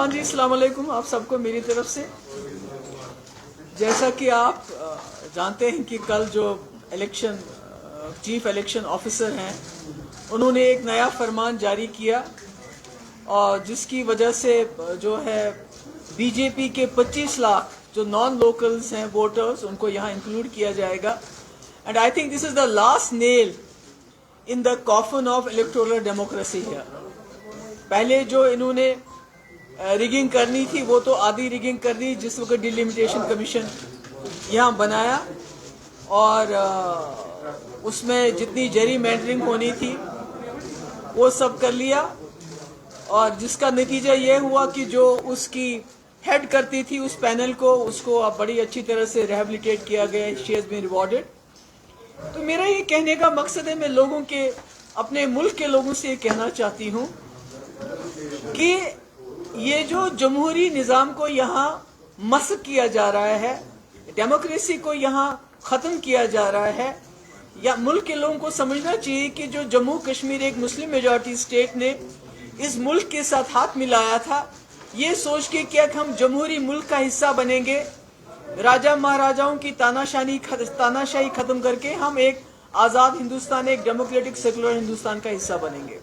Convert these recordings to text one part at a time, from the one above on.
हाँ जी, अस्सलाम वालेकुम आप सबको मेरी तरफ से। जैसा कि आप जानते हैं कि कल जो चीफ इलेक्शन ऑफिसर हैं उन्होंने एक नया फरमान जारी किया और जिसकी वजह से जो है बीजेपी के 25 लाख जो नॉन लोकल्स हैं वोटर्स उनको यहाँ इंक्लूड किया जाएगा। And I think this is the last nail in the coffin of electoral democracy है। पहले जो इन्होंने रिगिंग करनी थी वो तो आधी रिगिंग कर दी जिस वक्त डिलिमिटेशन कमीशन यहाँ बनाया और उसमें जितनी जेरी मैंडरिंग होनी थी वो सब कर लिया और जिसका नतीजा ये हुआ कि जो उसकी हेड करती थी उस पैनल को उसको अब बड़ी अच्छी तरह से रिहेबिलिटेट किया गया। She has been rewarded. तो मेरा ये कहने का मकसद है, मैं लोगों के अपने मुल्क के लोगों से ये कहना चाहती हूँ कि ये जो जमहूरी निज़ाम को यहाँ मस्क किया जा रहा है, डेमोक्रेसी को यहाँ ख़त्म किया जा रहा है, या मुल्क के लोगों को समझना चाहिए कि जो जम्मू कश्मीर एक मुस्लिम मेजॉरिटी स्टेट ने इस मुल्क के साथ हाथ मिलाया था ये सोच के कि हम जमहूरी मुल्क का हिस्सा बनेंगे, राजा महाराजाओं की तानाशाही ख़त्म करके हम एक आज़ाद हिंदुस्तान, एक डेमोक्रेटिक सेकुलर हिंदुस्तान का हिस्सा बनेंगे।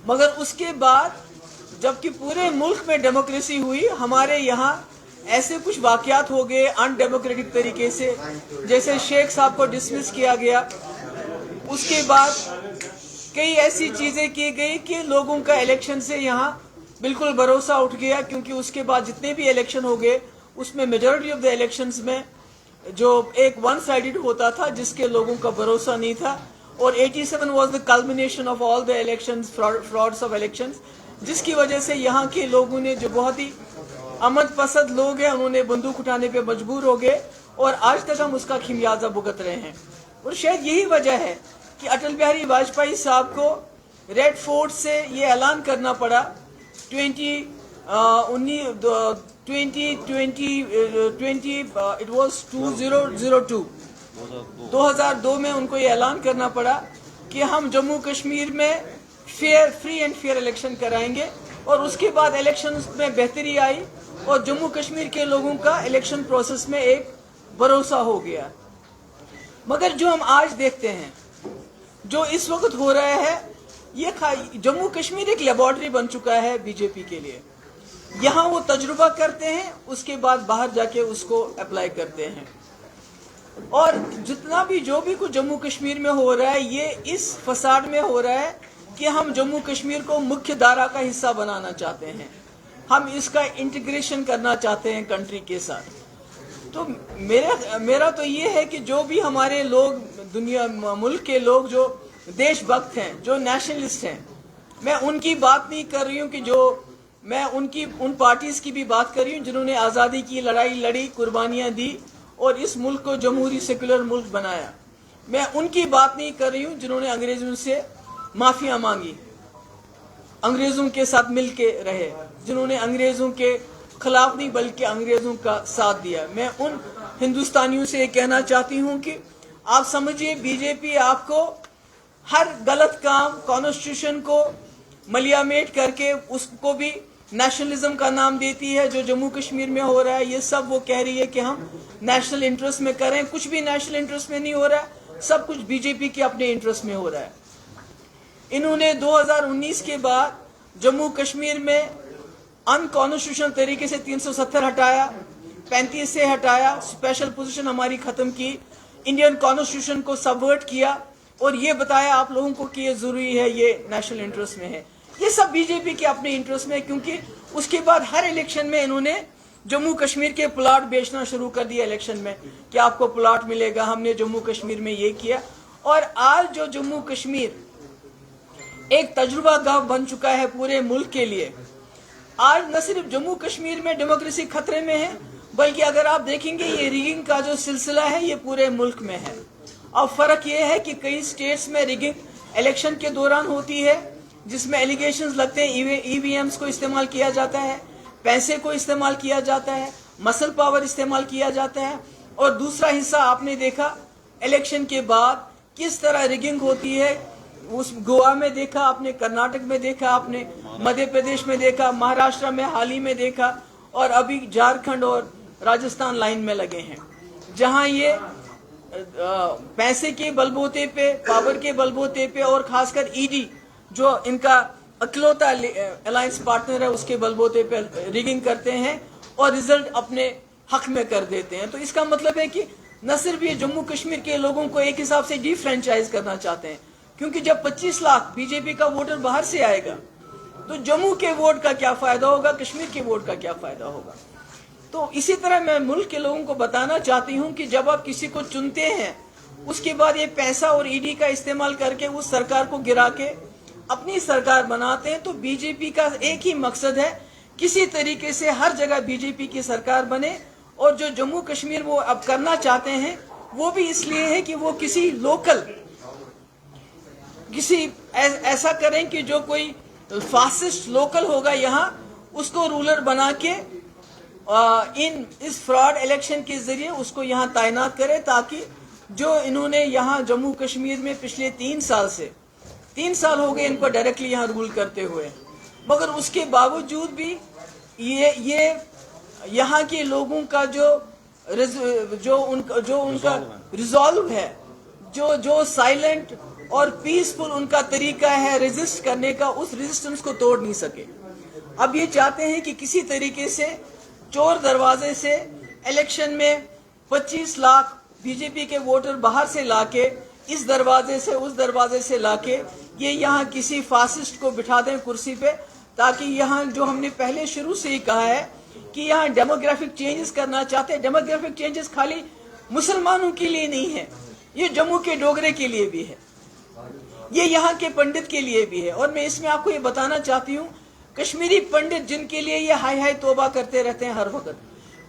मगर उसके बाद जबकि पूरे मुल्क में डेमोक्रेसी हुई, हमारे यहाँ ऐसे कुछ वाक़यात हो गए अनडेमोक्रेटिक तरीके से, जैसे शेख साहब को डिसमिस किया गया। उसके बाद कई ऐसी चीज़ें की गई कि लोगों का इलेक्शन से यहाँ बिल्कुल भरोसा उठ गया, क्योंकि उसके बाद जितने भी इलेक्शन हो गए उसमें मेजॉरिटी ऑफ द इलेक्शंस में जो एक वन साइडेड होता था जिसके लोगों का भरोसा नहीं था। और 87 was the culmination of all the elections, frauds of elections, जिसकी वजह से यहाँ के लोगों ने जो बहुत ही अमन पसंद लोग हैं उन्होंने बंदूक उठाने पे मजबूर हो गए और आज तक हम उसका खिमियाजा भुगत रहे हैं। और शायद यही वजह है कि अटल बिहारी वाजपेयी साहब को रेड फोर्ट से ये ऐलान करना पड़ा 2002 में उनको ये ऐलान करना पड़ा कि हम जम्मू कश्मीर में फ्री एंड फेयर इलेक्शन कराएंगे। और उसके बाद इलेक्शन में बेहतरी आई और जम्मू कश्मीर के लोगों का इलेक्शन प्रोसेस में एक भरोसा हो गया। मगर जो हम आज देखते हैं, जो इस वक्त हो रहा है, ये जम्मू कश्मीर एक लेबोरेटरी बन चुका है बीजेपी के लिए। यहाँ वो तजुर्बा करते हैं, उसके बाद बाहर जाके उसको अप्लाई करते हैं। और जितना भी जो भी कुछ जम्मू कश्मीर में हो रहा है ये इस फसाद में हो रहा है कि हम जम्मू कश्मीर को मुख्य धारा का हिस्सा बनाना चाहते हैं, हम इसका इंटीग्रेशन करना चाहते हैं कंट्री के साथ। तो मेरा तो ये है कि जो भी हमारे लोग मुल्क के लोग जो देशभक्त हैं, जो नेशनलिस्ट हैं, मैं उनकी बात नहीं कर रही हूँ कि मैं उन पार्टीज की भी बात कर रही हूँ जिन्होंने आज़ादी की लड़ाई लड़ी, कुर्बानियाँ दी और इस मुल्क को जमहूरी सेकुलर मुल्क बनाया। मैं उनकी बात नहीं कर रही हूँ जिन्होंने अंग्रेजों से माफिया मांगी, अंग्रेजों के साथ मिल के रहे, जिन्होंने अंग्रेजों के खिलाफ नहीं बल्कि अंग्रेजों का साथ दिया। मैं उन हिंदुस्तानियों से ये कहना चाहती हूँ कि आप समझिए बीजेपी आपको हर गलत काम, कॉन्स्टिट्यूशन को मलियामेट करके उसको भी नेशनलिज्म का नाम देती है। जो जम्मू कश्मीर में हो रहा है ये सब वो कह रही है कि हम नेशनल इंटरेस्ट में करें, कुछ भी नेशनल इंटरेस्ट में नहीं हो रहा है, सब कुछ बीजेपी के अपने इंटरेस्ट में हो रहा है। इन्होंने 2019 के बाद जम्मू कश्मीर में अनकॉन्स्टिट्यूशनल तरीके से 370 हटाया, 35 से हटाया, स्पेशल पोजीशन हमारी खत्म की, इंडियन कॉन्स्टिट्यूशन को सबवर्ट किया और ये बताया आप लोगों को कि ये जरूरी है, ये नेशनल इंटरेस्ट में है। ये सब बीजेपी के अपने इंटरेस्ट में है, क्योंकि उसके बाद हर इलेक्शन में इन्होंने जम्मू कश्मीर के प्लाट बेचना शुरू कर दिया इलेक्शन में कि आपको प्लाट मिलेगा, हमने जम्मू कश्मीर में ये किया। और आज जो जम्मू कश्मीर एक तजुर्बा गाह बन चुका है पूरे मुल्क के लिए, आज न सिर्फ जम्मू कश्मीर में डेमोक्रेसी खतरे में है बल्कि अगर आप देखेंगे ये रिगिंग का जो सिलसिला है ये पूरे मुल्क में है। अब फर्क ये है कि कई स्टेट्स में रिगिंग इलेक्शन के दौरान होती है जिसमें एलिगेशंस लगते हैं, ईवीएम्स को इस्तेमाल किया जाता है, पैसे को इस्तेमाल किया जाता है, मसल पावर इस्तेमाल किया जाता है। और दूसरा हिस्सा आपने देखा इलेक्शन के बाद किस तरह रिगिंग होती है, उस गोवा में देखा आपने, कर्नाटक में देखा आपने, मध्य प्रदेश में देखा, महाराष्ट्र में हाल ही में देखा, और अभी झारखंड और राजस्थान लाइन में लगे हैं, जहां ये पैसे के बलबूते पे, पावर के बलबूते पे, और खासकर ईडी जो इनका अकलौता अलायंस पार्टनर है उसके बलबूते पे रिगिंग करते हैं और रिजल्ट अपने हक में कर देते हैं। तो इसका मतलब है कि न सिर्फ ये जम्मू कश्मीर के लोगों को एक हिसाब से डिफ्रेंचाइज करना चाहते हैं, क्योंकि जब 25 लाख बीजेपी का वोटर बाहर से आएगा तो जम्मू के वोट का क्या फायदा होगा, कश्मीर के वोट का क्या फायदा होगा। तो इसी तरह मैं मुल्क के लोगों को बताना चाहती हूं कि जब आप किसी को चुनते हैं उसके बाद ये पैसा और ईडी का इस्तेमाल करके उस सरकार को गिरा के अपनी सरकार बनाते हैं, तो बीजेपी का एक ही मकसद है, किसी तरीके से हर जगह बीजेपी की सरकार बने। और जो जम्मू कश्मीर वो अब करना चाहते हैं वो भी इसलिए है कि वो किसी लोकल ऐसा करें कि जो कोई फासिस्ट लोकल होगा यहाँ उसको रूलर बना के इस फ्रॉड इलेक्शन के जरिए उसको यहाँ तैनात करें, ताकि जो इन्होंने यहाँ जम्मू कश्मीर में पिछले 3 साल हो गए इनको डायरेक्टली यहाँ रूल करते हुए, मगर उसके बावजूद भी ये यहाँ के लोगों का जो उनका रिजॉल्व है, जो साइलेंट और पीसफुल उनका तरीका है रेजिस्ट करने का, उस रेजिस्टेंस को तोड़ नहीं सके। अब ये चाहते हैं कि किसी तरीके से चोर दरवाजे से इलेक्शन में 25 लाख बीजेपी के वोटर बाहर से लाके इस दरवाजे से उस दरवाजे से लाके ये यहाँ किसी फासिस्ट को बिठा दें कुर्सी पे, ताकि यहाँ जो हमने पहले शुरू से ही कहा है कि यहाँ डेमोग्राफिक चेंजेस करना चाहते हैं। डेमोग्राफिक चेंजेस खाली मुसलमानों के लिए नहीं है, ये जम्मू के डोगरे के लिए भी है, ये यहाँ के पंडित के लिए भी है। और मैं इसमें आपको ये बताना चाहती हूँ, कश्मीरी पंडित जिनके लिए ये हाय हाय तौबा करते रहते हैं हर वक्त,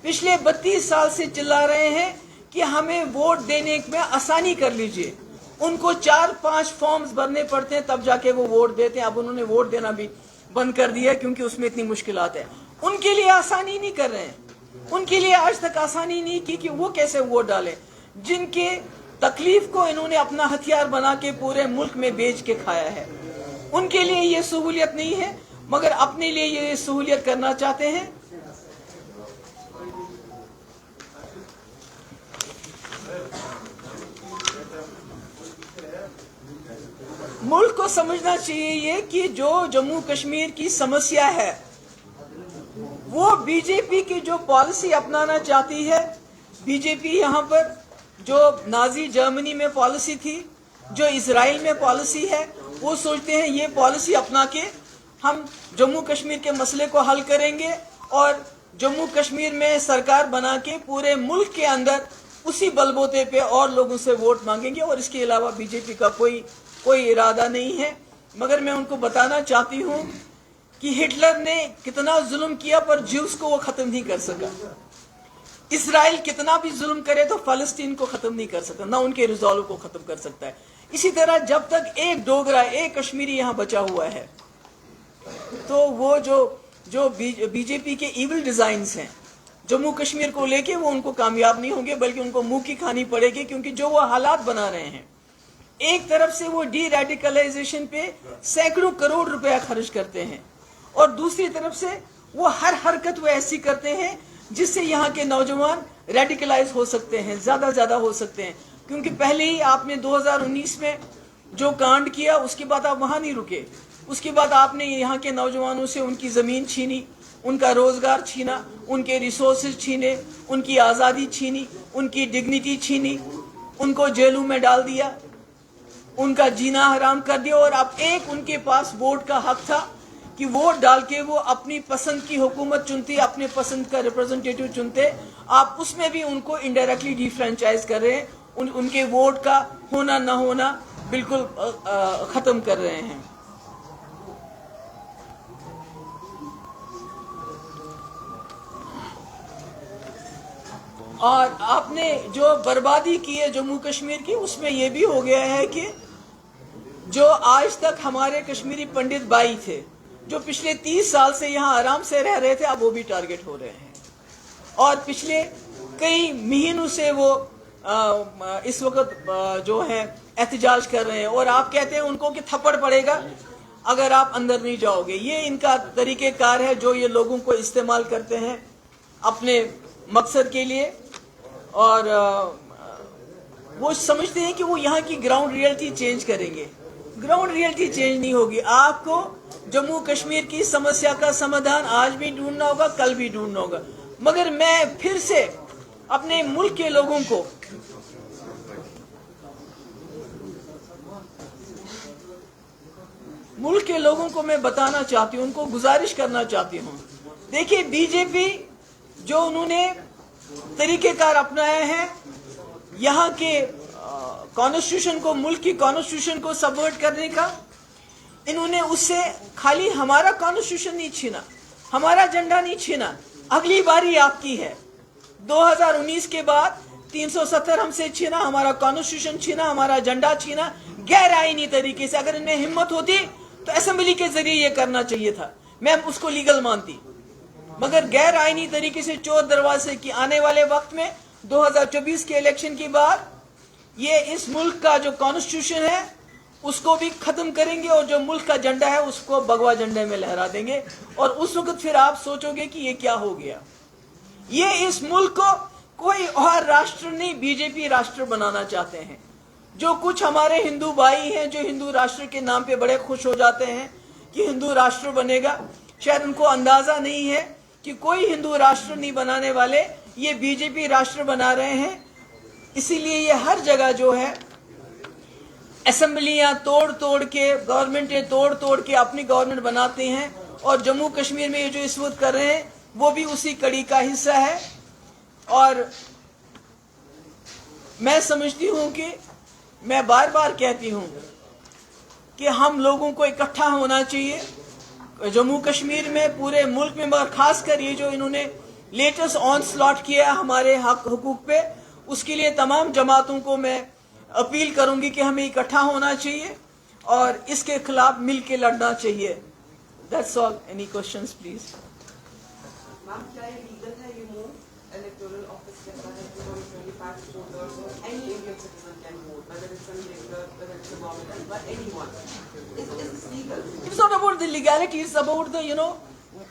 पिछले 32 साल से चिल्ला रहे हैं कि हमें वोट देने में आसानी कर लीजिए, उनको 4-5 फॉर्म्स भरने पड़ते हैं तब जाके वो वोट देते हैं। अब उन्होंने वोट देना भी बंद कर दिया क्योंकि उसमें इतनी मुश्किलात है। उनके लिए आसानी नहीं कर रहे हैं, उनके लिए आज तक आसानी नहीं की कि वो कैसे वोट डालें, जिनके तकलीफ को इन्होंने अपना हथियार बना के पूरे मुल्क में बेच के खाया है। उनके लिए ये सहूलियत नहीं है, मगर अपने लिए ये सहूलियत करना चाहते हैं। मुल्क को समझना चाहिए ये कि जो जम्मू कश्मीर की समस्या है वो बीजेपी की जो पॉलिसी अपनाना चाहती है। बीजेपी यहाँ पर जो नाजी जर्मनी में पॉलिसी थी, जो इजराइल में पॉलिसी है, वो सोचते हैं ये पॉलिसी अपना के हम जम्मू कश्मीर के मसले को हल करेंगे और जम्मू कश्मीर में सरकार बना के पूरे मुल्क के अंदर उसी बलबूते पे और लोगों से वोट मांगेंगे। और इसके अलावा बीजेपी का कोई इरादा नहीं है। मगर मैं उनको बताना चाहती हूँ कि हिटलर ने कितना जुल्म किया पर ज्यूस को वो खत्म नहीं कर सका। इसराइल कितना भी जुल्म करे तो फलस्तीन को खत्म नहीं कर सकता, ना उनके रिजॉल्व को खत्म कर सकता है। इसी तरह जब तक एक डोगरा, एक कश्मीरी यहाँ बचा हुआ है, तो वो जो बीजेपी के इविल डिजाइन्स हैं जम्मू कश्मीर को लेके, वो उनको कामयाब नहीं होंगे, बल्कि उनको मुंह की खानी पड़ेगी। क्योंकि जो वो हालात बना रहे हैं, एक तरफ से वो डी रेडिकलाइजेशन पे सैकड़ों करोड़ रुपया खर्च करते हैं और दूसरी तरफ से वो हर हरकत वो ऐसी करते हैं जिससे यहाँ के नौजवान रेडिकलाइज हो सकते हैं, ज्यादा हो सकते हैं। क्योंकि पहले ही आपने 2019 में जो कांड किया, उसके बाद आप वहां नहीं रुके, उसके बाद आपने यहाँ के नौजवानों से उनकी जमीन छीनी, उनका रोजगार छीना, उनके रिसोर्सेज छीने, उनकी आजादी छीनी, उनकी डिग्निटी छीनी, उनको जेलों में डाल दिया, उनका जीना हराम कर दिया। और अब एक उनके पास वोट का हक था कि वोट डाल के वो अपनी पसंद की हुकूमत चुनते, अपने पसंद का रिप्रेजेंटेटिव चुनते। आप उसमें भी उनको इनडायरेक्टली डिफ्रेंचाइज कर रहे हैं, उनके वोट का होना ना होना बिल्कुल खत्म कर रहे हैं। और आपने जो बर्बादी की है जम्मू कश्मीर की, उसमें यह भी हो गया है कि जो आज तक हमारे कश्मीरी पंडित भाई थे, जो पिछले 30 साल से यहाँ आराम से रह रहे थे, अब वो भी टारगेट हो रहे हैं। और पिछले कई महीनों से वो इस वक्त जो है احتجاج کر رہے ہیں اور آپ کہتے ہیں ان کو کہ تھپڑ پڑے گا اگر آپ اندر نہیں جاؤ گے. یہ ان کا طریقہ کار ہے جو یہ لوگوں کو استعمال کرتے ہیں اپنے مقصد کے لیے, اور وہ سمجھتے ہیں کہ وہ یہاں کی گراؤنڈ ریئلٹی چینج کریں گے. گراؤنڈ ریئلٹی چینج نہیں ہوگی. آپ کو جموں کشمیر کی سمسیا کا سمادھان آج بھی ڈھونڈنا ہوگا, کل بھی ڈھونڈنا ہوگا. مگر میں پھر سے اپنے ملک کے لوگوں کو میں بتانا چاہتی ہوں, ان کو گزارش کرنا چاہتی ہوں. دیکھیے بی جے پی جو انہوں نے طریقہ کار اپنایا ہے یہاں کے کانسٹیٹیوشن کو, ملک کی کانسٹیٹیوشن کو سبورٹ کرنے کا, انہوں نے اس سے خالی ہمارا کانسٹیٹیوشن نہیں چھینا, ہمارا جھنڈا نہیں چھینا. اگلی باری آپ کی ہے. 2019 کے بعد 370 ہم سے چھینا, ہمارا کانسٹیٹیوشن چھینا, ہمارا جھنڈا چھینا غیر آئینی طریقے سے. اگر ان میں ہمت ہوتی تو اسمبلی کے ذریعے یہ کرنا چاہیے تھا, میں اس کو لیگل مانتی. مگر غیر آئینی طریقے سے چور دروازے کی آنے والے وقت میں 2024 کے الیکشن کے بعد یہ اس ملک کا جو کانسٹیٹیوشن ہے اس کو بھی ختم کریں گے, اور جو ملک کا جھنڈا ہے اس کو بگوا جھنڈے میں لہرا دیں گے. اور اس وقت پھر آپ سوچو گے کہ یہ کیا ہو گیا. یہ اس ملک کو کوئی اور راشٹر نہیں, بی جے پی راشٹر بنانا چاہتے ہیں. جو کچھ ہمارے ہندو بھائی ہیں جو ہندو راشٹر کے نام پہ بڑے خوش ہو جاتے ہیں کہ ہندو راشٹر بنے گا, شاید ان کو اندازہ نہیں ہے کہ کوئی ہندو راشٹر نہیں بنانے والے, یہ بی جے پی راشٹر بنا رہے ہیں. اسی لیے یہ ہر جگہ جو ہے اسمبلیاں توڑ کے, گورنمنٹیں توڑ کے اپنی گورنمنٹ بناتے ہیں, اور جموں کشمیر میں یہ جو اس وقت کر رہے ہیں وہ بھی اسی کڑی کا حصہ ہے. اور میں سمجھتی ہوں کہ میں بار بار کہتی ہوں کہ ہم لوگوں کو اکٹھا ہونا چاہیے جموں کشمیر میں, پورے ملک میں, مگر خاص کر یہ جو انہوں نے لیٹسٹ آن سلاٹ کیا ہمارے حقوق پہ, اس کے لیے تمام جماعتوں کو میں اپیل کروں گی کہ ہمیں اکٹھا ہونا چاہیے اور اس کے خلاف مل کے لڑنا چاہیے. That's all. Any questions, please? Ma'am, kya ye legal hai ye move electoral office ke andar hai कि 25 voters or any Indian citizen can vote, whether it's a regular, whether it's a government, but anyone. Is this legal? It's not about the legality, it's about the,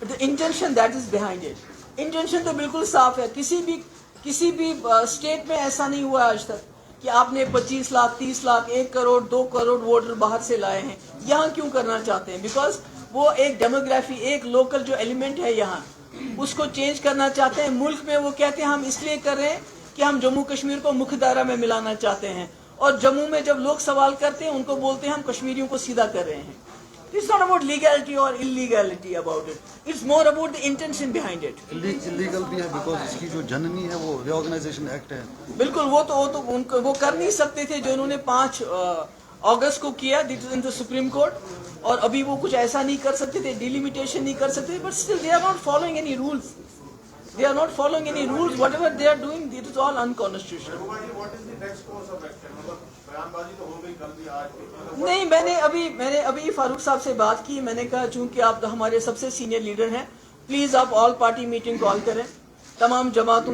the intention that is behind it. Intention تو بالکل صاف ہے. کسی بھی state میں ایسا نہیں ہوا آج تک کہ آپ نے 25 لاکھ 30 لاکھ 1 کروڑ 2 کروڑ ووٹر باہر سے لائے ہیں. یہاں کیوں کرنا چاہتے ہیں؟ بیکاز وہ ایک ڈیموگرافی, ایک لوکل جو ایلیمنٹ ہے یہاں, اس کو چینج کرنا چاہتے ہیں. ملک میں وہ کہتے ہیں ہم اس لیے کر رہے ہیں کہ ہم جموں کشمیر کو مکھ دھارا میں ملانا چاہتے ہیں, اور جموں میں جب لوگ سوال کرتے ہیں ان کو بولتے ہیں ہم کشمیریوں کو سیدھا کر رہے ہیں. It's not about legality or illegality about it. It's more about the intention behind it. Illegal بھی ہے because اس کی جو جننی ہے وہ ری آرگنائزیشن ایکٹ ہے. بالکل, وہ کر نہیں سکتے تھے جو انہوں نے 5 اگست کو کیا, this is in the Supreme Court, اور ابھی وہ کچھ ایسا نہیں کر سکتے تھے, ڈیلیمیٹیشن نہیں کر سکتے, but still they are not following any rules. They are not following any rules. Whatever they are doing, it is all unconstitutional. What is the next course of action? بیان بازی تو ہو گئی کل بھی, آج بھی. نہیں, میں نے ابھی فاروق صاحب سے بات کی. میں نے کہا چونکہ آپ ہمارے سب سے سینئر لیڈر ہیں, پلیز آپ آل پارٹی میٹنگ کال کریں, تمام جماعتوں